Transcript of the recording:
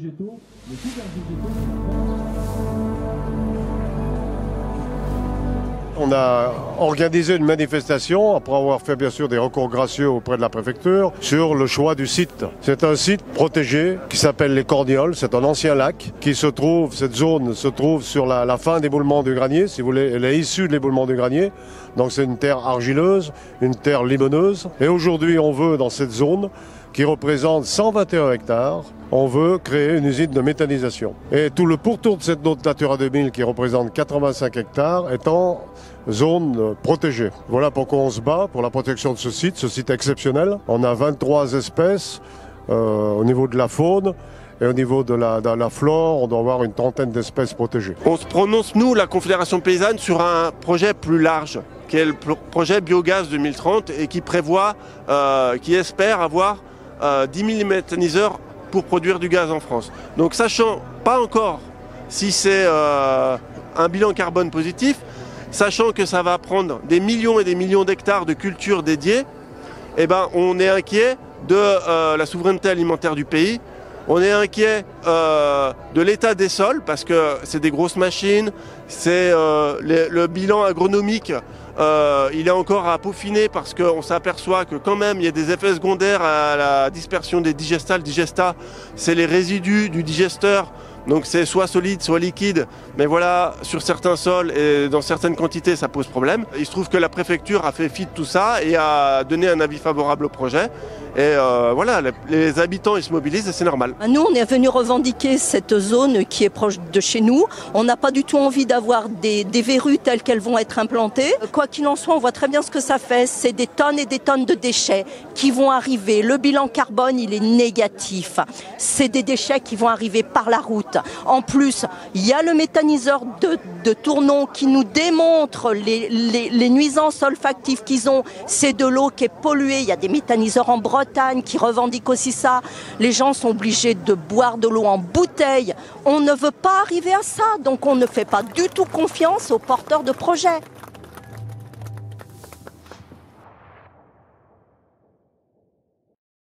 végétaux, les couverts végétaux. On a organisé une manifestation, après avoir fait bien sûr des recours gracieux auprès de la préfecture, sur le choix du site. C'est un site protégé qui s'appelle les Cornioles, c'est un ancien lac qui se trouve, cette zone se trouve sur la fin d'éboulement du granier, si vous voulez, elle est issue de l'éboulement du granier. Donc c'est une terre argileuse, une terre limoneuse. Et aujourd'hui on veut dans cette zone, qui représente 121 hectares, on veut créer une usine de méthanisation. Et tout le pourtour de cette note Natura 2000 qui représente 85 hectares est en zone protégée. Voilà pourquoi on se bat pour la protection de ce site exceptionnel. On a 23 espèces au niveau de la faune. Et au niveau de la flore, on doit avoir une trentaine d'espèces protégées. On se prononce, nous, la Confédération paysanne, sur un projet plus large, qui est le projet Biogaz 2030 et qui prévoit, qui espère avoir 10 000 méthaniseurs pour produire du gaz en France. Donc sachant pas encore si c'est un bilan carbone positif, sachant que ça va prendre des millions et des millions d'hectares de cultures dédiées, eh ben, on est inquiet de la souveraineté alimentaire du pays. On est inquiet de l'état des sols parce que c'est des grosses machines, c'est le bilan agronomique, il est encore à peaufiner parce qu'on s'aperçoit que quand même il y a des effets secondaires à la dispersion des digestats. Le digestat, c'est les résidus du digesteur. Donc c'est soit solide, soit liquide, mais voilà, sur certains sols et dans certaines quantités, ça pose problème. Il se trouve que la préfecture a fait fi de tout ça et a donné un avis favorable au projet. Et voilà, les habitants ils se mobilisent et c'est normal. Nous, on est venu revendiquer cette zone qui est proche de chez nous. On n'a pas du tout envie d'avoir des verrues telles qu'elles vont être implantées. Quoi qu'il en soit, on voit très bien ce que ça fait. C'est des tonnes et des tonnes de déchets qui vont arriver. Le bilan carbone, il est négatif. C'est des déchets qui vont arriver par la route. En plus, il y a le méthaniseur de Tournon qui nous démontre les nuisances olfactives qu'ils ont. C'est de l'eau qui est polluée. Il y a des méthaniseurs en Bretagne qui revendiquent aussi ça. Les gens sont obligés de boire de l'eau en bouteille. On ne veut pas arriver à ça, donc on ne fait pas du tout confiance aux porteurs de projets.